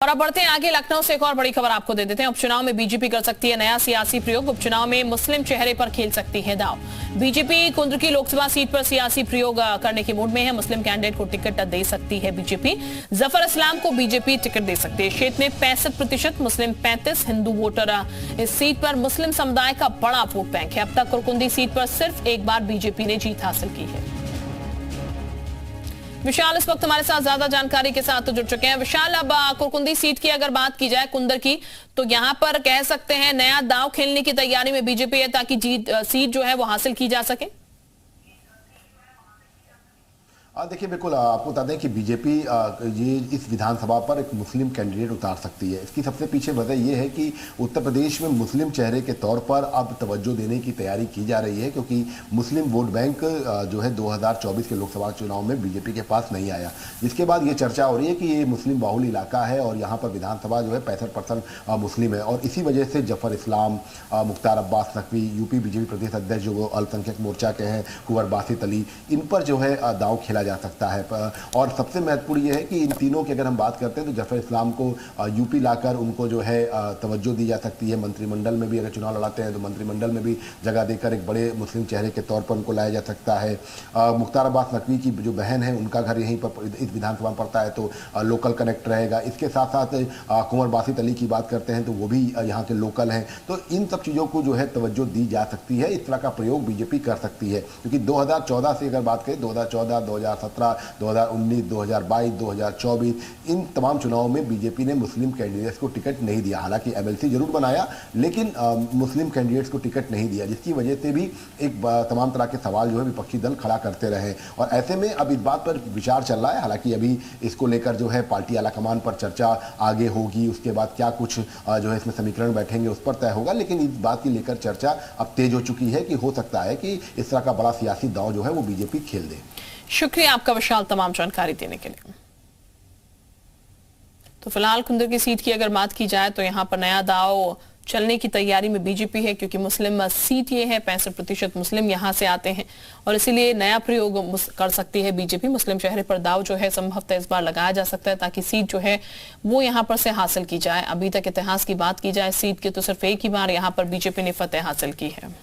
और अब बढ़ते हैं आगे। लखनऊ से एक और बड़ी खबर आपको दे देते हैं। उपचुनाव में बीजेपी कर सकती है नया सियासी प्रयोग। उपचुनाव में मुस्लिम चेहरे पर खेल सकती है दांव। बीजेपी कुंद्रकी लोकसभा सीट पर सियासी प्रयोग करने के मूड में है। मुस्लिम कैंडिडेट को टिकट दे सकती है बीजेपी। जफर इस्लाम को बीजेपी टिकट दे सकती है। क्षेत्र में 65%, मुस्लिम 35, हिंदू वोटर। इस सीट पर मुस्लिम समुदाय का बड़ा वोट बैंक है। अब तक कुरकुंदी सीट पर सिर्फ एक बार बीजेपी ने जीत हासिल की है। विशाल इस वक्त हमारे साथ ज्यादा जानकारी के साथ जुड़ चुके हैं। विशाल, अब कुरकुंदी सीट की अगर बात की जाए, कुंदर की, तो यहां पर कह सकते हैं नया दांव खेलने की तैयारी में बीजेपी है ताकि सीट जो है वो हासिल की जा सके। देखिए, बिल्कुल आपको बता दें कि बीजेपी ये इस विधानसभा पर एक मुस्लिम कैंडिडेट उतार सकती है। इसकी सबसे पीछे वजह यह है कि उत्तर प्रदेश में मुस्लिम चेहरे के तौर पर अब तवज्जो देने की तैयारी की जा रही है, क्योंकि मुस्लिम वोट बैंक जो है 2024 के लोकसभा चुनाव में बीजेपी के पास नहीं आया, जिसके बाद ये चर्चा हो रही है कि ये मुस्लिम बाहुल इलाका है और यहाँ पर विधानसभा जो है 65% मुस्लिम है। और इसी वजह से जफर इस्लाम, मुख्तार अब्बास नकवी, यूपी बीजेपी प्रदेश अध्यक्ष जो अल्पसंख्यक मोर्चा के हैं, कुंवर बासित अली, इन पर जो है दांव खेला जा सकता है। और सबसे महत्वपूर्ण यह है कि इन तीनों की अगर हम बात करते हैं तो जफर इस्लाम को यूपी लाकर उनको जो है तवज्जो दी जा सकती है। मंत्रिमंडल में भी अगर चुनाव लड़ाते हैं तो मंत्रिमंडल में भी जगह देकर एक बड़े मुस्लिम चेहरे के तौर पर उनको लाया जा सकता है। मुख्तार अब्बास नकवी की जो बहन है उनका घर यहीं पर इस विधानसभा में पड़ता है, तो लोकल कनेक्ट रहेगा। इसके साथ साथ कुंवर बासित अली की बात करते हैं तो वो भी यहाँ के लोकल हैं। तो इन सब चीज़ों को जो है तवज्जो दी जा सकती है। इस तरह का प्रयोग बीजेपी कर सकती है, क्योंकि 2014 से अगर बात करें, 2014, 2017, 2019, 2022, 2024 इन तमाम चुनावों में बीजेपी ने मुस्लिम कैंडिडेट्स को टिकट नहीं दिया। हालांकि एमएलसी जरूर बनाया, लेकिन मुस्लिम कैंडिडेट्स को टिकट नहीं दिया, जिसकी वजह से भी एक तमाम तरह के सवाल जो है विपक्षी दल खड़ा करते रहे। और ऐसे में अब इस बात पर विचार चल रहा है। हालांकि अभी इसको लेकर जो है पार्टी आलाकमान पर चर्चा आगे होगी, उसके बाद क्या कुछ जो है इसमें समीकरण बैठेंगे उस पर तय होगा। लेकिन इस बात की लेकर चर्चा अब तेज हो चुकी है कि हो सकता है कि इस तरह का बड़ा सियासी दांव जो है वो बीजेपी खेल दे। शुक्रिया आपका विशाल तमाम जानकारी देने के लिए। तो फिलहाल कुंदर की सीट की अगर बात की जाए तो यहां पर नया दांव चलने की तैयारी में बीजेपी है, क्योंकि मुस्लिम सीट ये है, 65% मुस्लिम यहां से आते हैं और इसीलिए नया प्रयोग कर सकती है बीजेपी। मुस्लिम चेहरे पर दांव जो है संभवतः इस बार लगाया जा सकता है ताकि सीट जो है वो यहां पर से हासिल की जाए। अभी तक इतिहास की बात की जाए सीट की तो सिर्फ एक ही बार यहां पर बीजेपी ने फतेह हासिल की है।